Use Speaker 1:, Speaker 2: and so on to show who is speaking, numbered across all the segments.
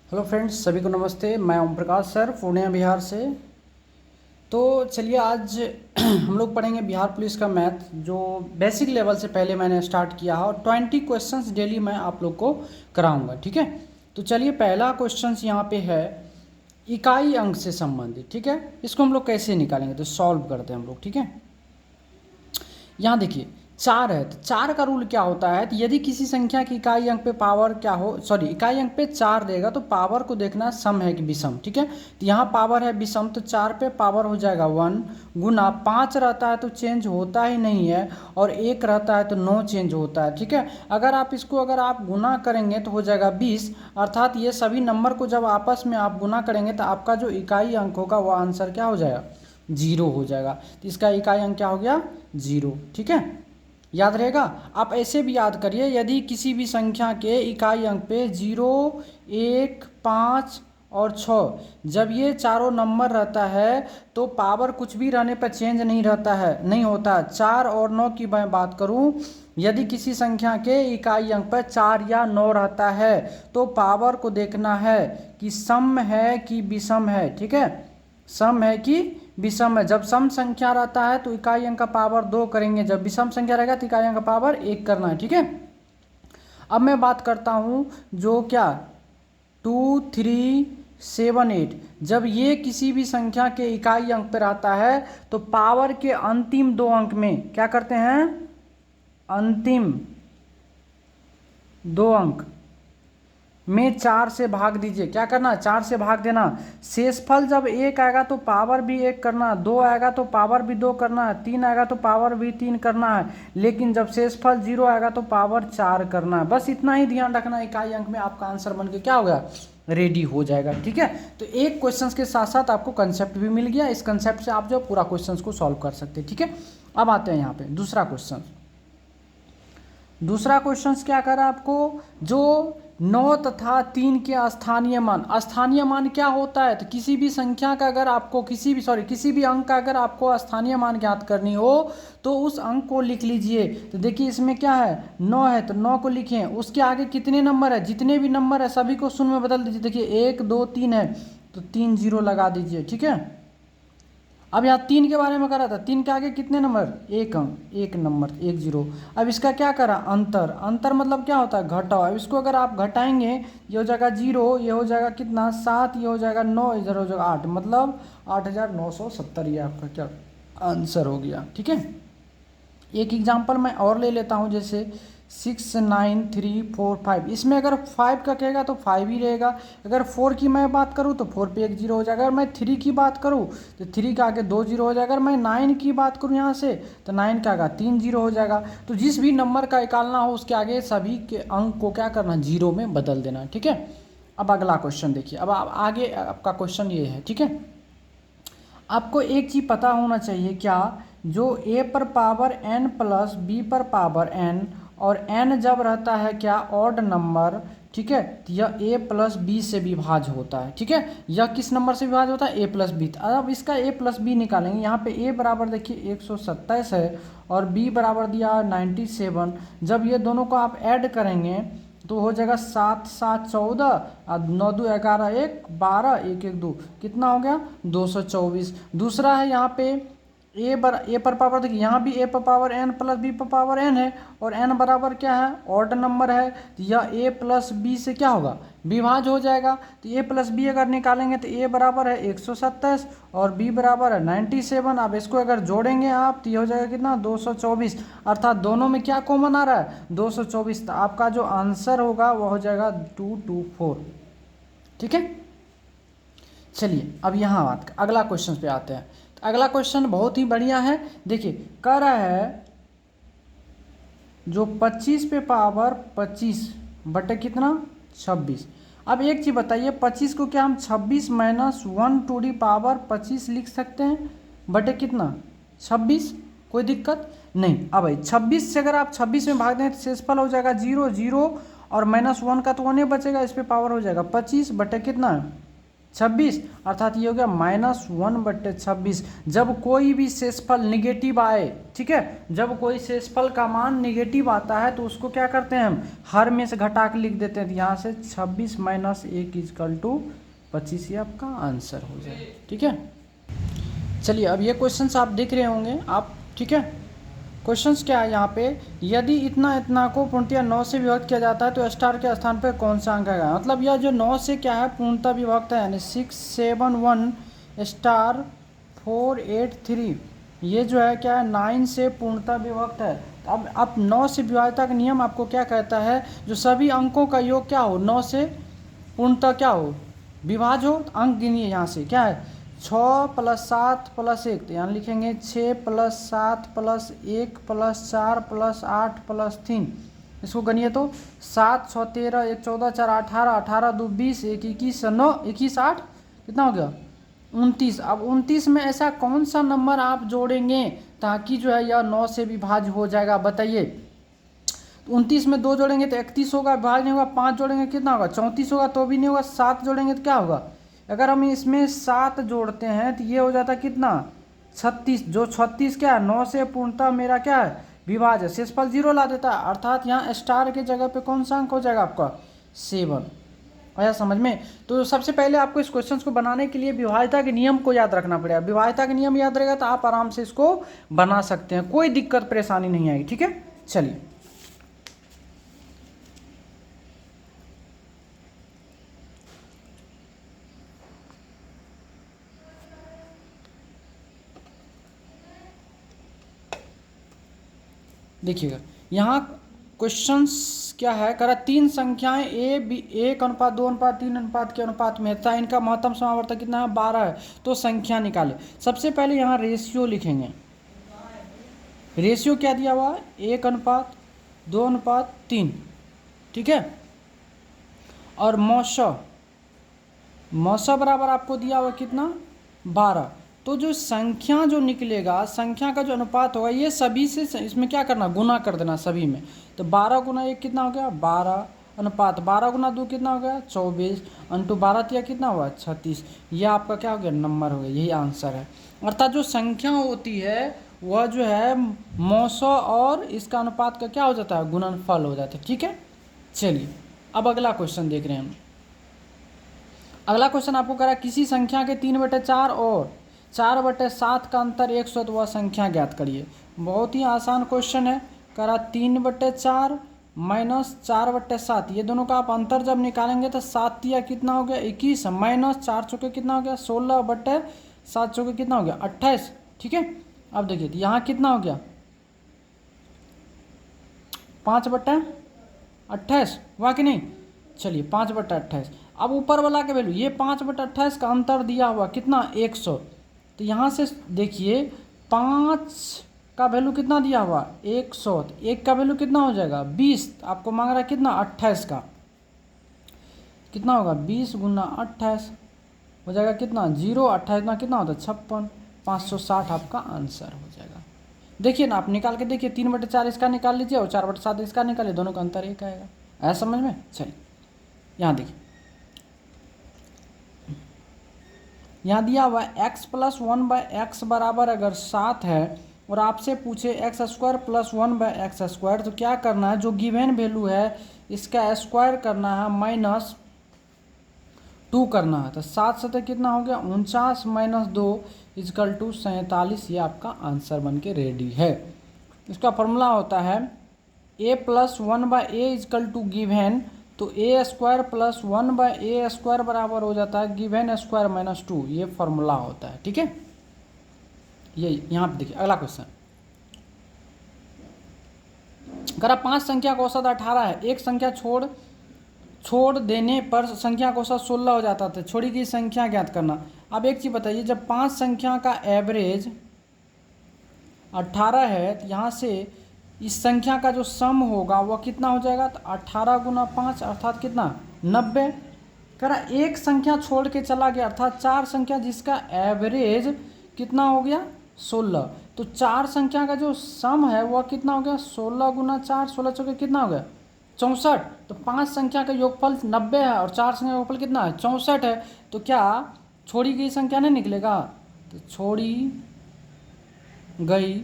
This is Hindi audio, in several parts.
Speaker 1: हेलो फ्रेंड्स, सभी को नमस्ते। मैं ओम प्रकाश सर, पूर्णिया बिहार से। तो चलिए आज हम लोग पढ़ेंगे बिहार पुलिस का मैथ, जो बेसिक लेवल से पहले मैंने स्टार्ट किया है, और 20 क्वेश्चंस डेली मैं आप लोग को कराऊंगा। ठीक है, तो चलिए पहला क्वेश्चंस यहाँ पे है इकाई अंक से संबंधित। ठीक है, इसको हम लोग कैसे निकालेंगे, तो सॉल्व करते हैं हम लोग। ठीक है, यहाँ देखिए 4 है, तो 4 का रूल क्या होता है, तो यदि किसी संख्या की इकाई अंक पे पावर क्या हो, सॉरी इकाई अंक पे 4 देगा तो पावर को देखना सम है कि विषम। ठीक है, तो यहाँ पावर है विषम, तो 4 पे पावर हो जाएगा 1 गुना 5 रहता है तो चेंज होता ही नहीं है, और 1 रहता है तो नो चेंज होता है। ठीक है, अगर आप गुना करेंगे तो हो जाएगा 20, अर्थात ये सभी नंबर को जब आपस में आप गुना करेंगे तो आपका जो इकाई अंक होगा वो आंसर क्या हो जाएगा, 0 हो जाएगा। तो इसका इकाई अंक क्या हो गया, 0। ठीक है, याद रहेगा। आप ऐसे भी याद करिए, यदि किसी भी संख्या के इकाई अंक पे 0, 1, 5 और 6 जब ये चारों नंबर रहता है तो पावर कुछ भी रहने पर चेंज नहीं रहता है, नहीं होता। 4 और 9 की मैं बात करूं, यदि किसी संख्या के इकाई अंक पर 4 या 9 रहता है तो पावर को देखना है कि सम है कि विषम है। ठीक है, सम है कि विषम है। जब सम संख्या रहता है तो इकाई अंक का पावर 2 करेंगे, जब विषम संख्या रहेगा तो इकाई अंक का पावर 1 करना है। ठीक है, अब मैं बात करता हूं जो क्या 2, 3, 7, 8 जब ये किसी भी संख्या के इकाई अंक पर आता है तो पावर के अंतिम 2 अंक में क्या करते हैं, अंतिम 2 अंक में 4 से भाग दीजिए। क्या करना, 4 से भाग देना। शेषफल जब 1 आएगा तो पावर भी 1 करना, 2 आएगा तो पावर भी 2 करना है, 3 आएगा तो पावर भी 3 करना है, लेकिन जब शेषफल 0 आएगा तो पावर 4 करना है। बस इतना ही ध्यान रखना, इकाई अंक में आपका आंसर बन के क्या होगा, रेडी हो जाएगा। ठीक है, तो एक क्वेश्चन के साथ साथ आपको कंसेप्ट भी मिल गया, इस कंसेप्ट से आप जो पूरा क्वेश्चन को सॉल्व कर सकते हैं। ठीक है, अब आते हैं यहाँ पे दूसरा क्वेश्चन। दूसरा क्वेश्चन क्या कर रहा है आपको, जो 9 तथा 3 के स्थानीय मान। स्थानीय मान क्या होता है, तो किसी भी संख्या का अगर आपको किसी भी अंक का अगर आपको स्थानीय मान ज्ञात करनी हो तो उस अंक को लिख लीजिए। तो देखिए इसमें क्या है, 9 है तो 9 को लिखें, उसके आगे कितने नंबर है, जितने भी नंबर है सभी को शून्य में बदल दीजिए। देखिए 1, 2, 3 है तो 3 0 लगा दीजिए। ठीक है, अब यहाँ 3 के बारे में करा था, 3 के आगे कितने नंबर, 1 अंक, 1 नंबर, 1 0। अब इसका क्या करा, अंतर। अंतर मतलब क्या होता है, घटाओ। अब इसको अगर आप घटाएंगे, ये हो जाएगा 0, ये हो जाएगा कितना 7, ये हो जाएगा 9, इधर हो जाएगा 8, मतलब 8970। ये आपका क्या आंसर हो गया। ठीक है, एक एग्जाम्पल मैं और ले लेता हूँ, जैसे 6, 9, 3, 4, 5। इसमें अगर 5 का कहेगा तो 5 ही रहेगा। अगर 4 की मैं बात करूँ तो 4 पे 1 0 हो जाएगा। अगर मैं 3 की बात करूँ तो 3 का आगे 2 0 हो जाएगा। अगर मैं 9 की बात करूँ यहाँ से तो 9 का आगे 3 0 हो जाएगा। तो जिस भी नंबर का निकालना हो उसके आगे सभी के अंक को क्या करना, 0 में बदल देना। ठीक है, अब अगला क्वेश्चन देखिए। अब आगे आपका क्वेश्चन ये है। ठीक है, आपको एक चीज़ पता होना चाहिए, क्या, जो a पर पावर n प्लस b पर पावर n, और n जब रहता है क्या, ऑड नंबर। ठीक है, तो यह a प्लस बी से विभाज्य होता है। ठीक है, यह किस नंबर से विभाज्य होता है, a प्लस बी। अब इसका a प्लस बी निकालेंगे। यहाँ पे a बराबर देखिए 127 है और b बराबर दिया 97। जब ये दोनों को आप ऐड करेंगे तो हो जाएगा 7 7 14 और 9 2 11 1 12 1 1 2, कितना हो गया 224। दूसरा है यहाँ पे ए पर पावर, देखिए यहाँ भी ए पर पावर एन प्लस बी पर पावर एन है, और एन बराबर क्या है, ऑड नंबर है, तो यह ए प्लस बी से क्या होगा, विभाज्य हो जाएगा। तो ए प्लस बी अगर निकालेंगे तो ए बराबर है 127 और बी बराबर है 97। अब इसको अगर जोड़ेंगे आप तो ये हो जाएगा कितना, 224, अर्थात दोनों में क्या कॉमन आ रहा है, 224। तो आपका जो आंसर होगा वह हो जाएगा 224। ठीक है, चलिए अब यहाँ बात अगला क्वेश्चन पे आते हैं। तो अगला क्वेश्चन बहुत ही बढ़िया है। देखिए कह रहा है जो 25 पे पावर 25 बटे कितना 26। अब एक चीज़ बताइए, 25 को क्या हम 26 माइनस 1 टू दी पावर 25 लिख सकते हैं, बटे कितना 26, कोई दिक्कत नहीं। अब भाई 26 से अगर आप 26 में भाग दें तो शेषफल हो जाएगा 0 0, और माइनस 1 का तो 1 ही बचेगा, इस पे पावर हो जाएगा 25 बटे कितना 26, अर्थात ये हो गया -1/26। जब कोई भी शेषफल निगेटिव आए, ठीक है, जब कोई शेषफल का मान निगेटिव आता है तो उसको क्या करते हैं हम हर में से घटा के लिख देते हैं। तो यहाँ से 26 - 1 = 25, ये आपका आंसर हो जाए। ठीक है, चलिए अब ये क्वेश्चंस आप देख रहे होंगे आप, ठीक है। क्वेश्चंस क्या है यहाँ पे, यदि इतना इतना को पूर्णतः 9 से विभक्त किया जाता है तो स्टार के स्थान पर कौन सा अंक आएगा। मतलब यह जो 9 से क्या है पूर्णतः विभक्त है, यानी 671*483, ये जो है क्या है 9 से पूर्णतः विभक्त है। अब 9 से विभाज्यता का नियम आपको क्या कहता है, जो सभी अंकों का योग क्या हो 9 से पूर्णतः क्या हो विभाज्य हो। अंक गिनिए यहाँ से क्या है 6 + 7 + 1, तो यहाँ लिखेंगे 6 + 7 + 1 + 4 + 8 + 3। इसको गनिए तो 7 × 6 = 13, 1 × 14, 4 × 18, 18 × 2 = 20, 1 × 21, 9 × 21, 8, कितना हो गया 29। अब 29 में ऐसा कौन सा नंबर आप जोड़ेंगे ताकि जो है यह 9 से विभाज्य हो जाएगा, बताइए। 29 में 2 जोड़ेंगे तो 31 होगा, विभाज्य नहीं होगा। 5 जोड़ेंगे कितना होगा 34 होगा, तो भी नहीं होगा। 7 जोड़ेंगे तो क्या होगा, अगर हम इसमें 7 जोड़ते हैं तो ये हो जाता कितना 36, जो 36 क्या है 9 से पूर्णतः मेरा क्या है विभाज्य, शेषफल 0 ला देता है, अर्थात यहाँ स्टार के जगह पे कौन सा अंक हो जाएगा आपका 7। आया समझ में। तो सबसे पहले आपको इस क्वेश्चन को बनाने के लिए विभाज्यता के नियम को याद रखना पड़ेगा। विभाज्यता के नियम याद रहेगा तो आप आराम से इसको बना सकते हैं, कोई दिक्कत परेशानी नहीं आएगी। ठीक है, चलिए देखिएगा यहाँ क्वेश्चंस क्या है, करा 3 संख्याएं ए बी 1:2:3 के अनुपात में है तथा इनका महत्तम समावर्तक कितना है 12 है, तो संख्या निकाले। सबसे पहले यहाँ रेशियो लिखेंगे। रेशियो क्या दिया हुआ है 1:2:3, ठीक है। और मौसा बराबर आपको दिया हुआ कितना 12। तो जो संख्या जो निकलेगा, संख्या का जो अनुपात होगा ये सभी से इसमें क्या करना गुना कर देना सभी में। तो 12 × 1 कितना हो गया 12, अनुपात 12 × 2 कितना हो गया 24, अंटू 12 कितना हुआ 36। ये आपका क्या हो गया नंबर हो गया, यही आंसर है। अर्थात जो संख्या होती है वह जो है मौसा और इसका अनुपात का क्या हो जाता है गुणनफल हो जाता है। ठीक है, चलिए अब अगला क्वेश्चन देख रहे हैं हम। अगला क्वेश्चन आपको करा किसी संख्या के 3/4 और 4/7 का अंतर 100, तो वह संख्या ज्ञात करिए। बहुत ही आसान क्वेश्चन है। करा 3/4 - 4/7, ये दोनों का आप अंतर जब निकालेंगे तो 7 या कितना हो गया 21, माइनस 4 चौके कितना हो गया 16/7 चौके कितना हो गया 28। ठीक है, अब देखिए तो यहाँ कितना हो गया 5/28 हुआ कि नहीं। चलिए 5/28। अब ऊपर वाला के वैल्यू ये 5/28 का अंतर दिया हुआ कितना 100। तो यहाँ से देखिए 5 का वैल्यू कितना दिया हुआ 100, तो 1 का वैल्यू कितना हो जाएगा 20, आपको मांग रहा है कितना 28 का, कितना होगा 20 × 28 हो जाएगा कितना 0, 28 ना कितना होता है 56, 560 आपका आंसर हो जाएगा। देखिए ना आप निकाल के देखिए 3/4 इसका निकाल लीजिए और 4/7 इसका निकालिए, दोनों का अंतर 1 आएगा। ऐसा समझ में। चलिए यहाँ देखिए, यहाँ दिया हुआ x + 1/x बराबर अगर 7 है और आपसे पूछे x² + 1/x², तो क्या करना है जो गिवन वैल्यू है इसका स्क्वायर करना है -2 करना है। तो 7 7 कितना हो गया 49 - 2 = 47। ये आपका आंसर बन के रेडी है। इसका फॉर्मूला होता है a + 1/a = गिवन, तो a² + 1/a² बराबर हो जाता है गिवन स्क्वायर -2, ये फॉर्मूला होता है। ठीक है, ये यहाँ पे देखिए अगला क्वेश्चन करा 5 संख्या का औसत 18 है, एक संख्या छोड़ देने पर संख्या का औसत 16 हो जाता था, छोड़ी गई संख्या ज्ञात करना। अब एक चीज़ बताइए, जब 5 संख्या का एवरेज 18 है तो यहाँ से इस संख्या का जो सम होगा वह कितना हो जाएगा, तो 18 × 5 अर्थात कितना 90। करा एक संख्या छोड़ के चला गया अर्थात 4 संख्या जिसका एवरेज कितना हो गया 16, तो 4 संख्या का जो सम है वह कितना हो गया 16 × 4, 16 चौके कितना हो गया 64। तो 5 संख्या का योगफल 90 है और 4 संख्या का योगफल कितना है 64 है। तो क्या छोड़ी गई संख्या नहीं निकलेगा, तो छोड़ी गई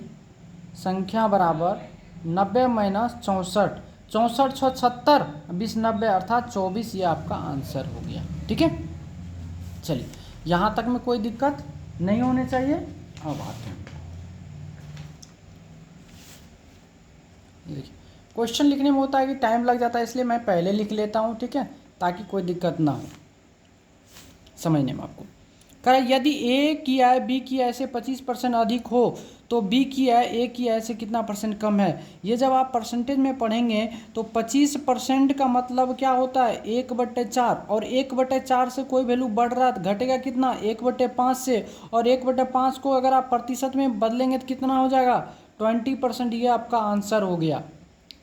Speaker 1: संख्या बराबर 90 माइनस 64, 64 छः 76, 20 90 अर्थात 24, ये आपका आंसर हो गया। ठीक है, चलिए यहाँ तक में कोई दिक्कत नहीं होनी चाहिए। अब आते हैं, देखिए क्वेश्चन लिखने में होता है कि टाइम लग जाता है, इसलिए मैं पहले लिख लेता हूँ, ठीक है, ताकि कोई दिक्कत ना हो समझने में आपको। कह यदि ए की आय बी की आय से 25% अधिक हो तो बी की आय ए की आय से कितना परसेंट कम है। ये जब आप परसेंटेज में पढ़ेंगे तो 25% का मतलब क्या होता है 1/4, और 1/4 से कोई वैल्यू बढ़ रहा है घटेगा कितना 1/5 से, और 1/5 को अगर आप प्रतिशत में बदलेंगे तो कितना हो जाएगा 20%। ये आपका आंसर हो गया।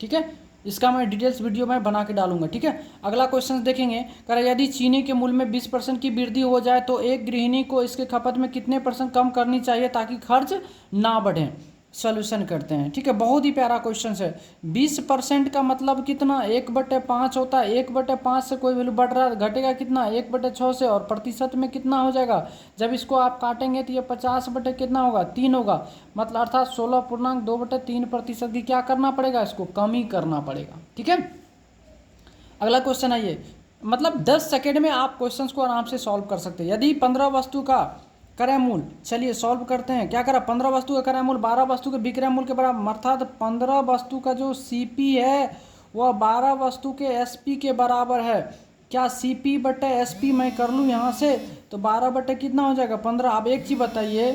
Speaker 1: ठीक है, इसका मैं डिटेल्स वीडियो में बना के डालूंगा। ठीक है, अगला क्वेश्चन देखेंगे। कह रहा यदि चीनी के मूल्य में 20% की वृद्धि हो जाए तो एक गृहिणी को इसके खपत में कितने % कम करनी चाहिए ताकि खर्च ना बढ़े। सॉल्यूशन करते हैं। ठीक है, बहुत ही प्यारा क्वेश्चन है। 20% का मतलब कितना 1/5 होता है, 1/5 से कोई वैल्यू बढ़ रहा है घटेगा कितना 1/6 से, और प्रतिशत में कितना हो जाएगा जब इसको आप काटेंगे तो ये 50 कितना होगा 3 होगा, मतलब अर्थात 16.2/3% की क्या करना पड़ेगा इसको कम ही करना पड़ेगा। ठीक है, अगला क्वेश्चन है ये, मतलब 10 सेकेंड में आप क्वेश्चन को आराम से सॉल्व कर सकते हैं। यदि 15 वस्तु का क्रय मूल्य, चलिए सॉल्व करते हैं। क्या करा 15 वस्तु का क्रय मूल्य 12 वस्तु के विक्रय मूल्य के बराबर, अर्थात 15 वस्तु का जो सीपी है वह 12 वस्तु के एसपी के बराबर है। क्या सीपी बटे एसपी मैं कर लूँ यहाँ से, तो 12 बटे कितना हो जाएगा 15। अब एक चीज़ बताइए,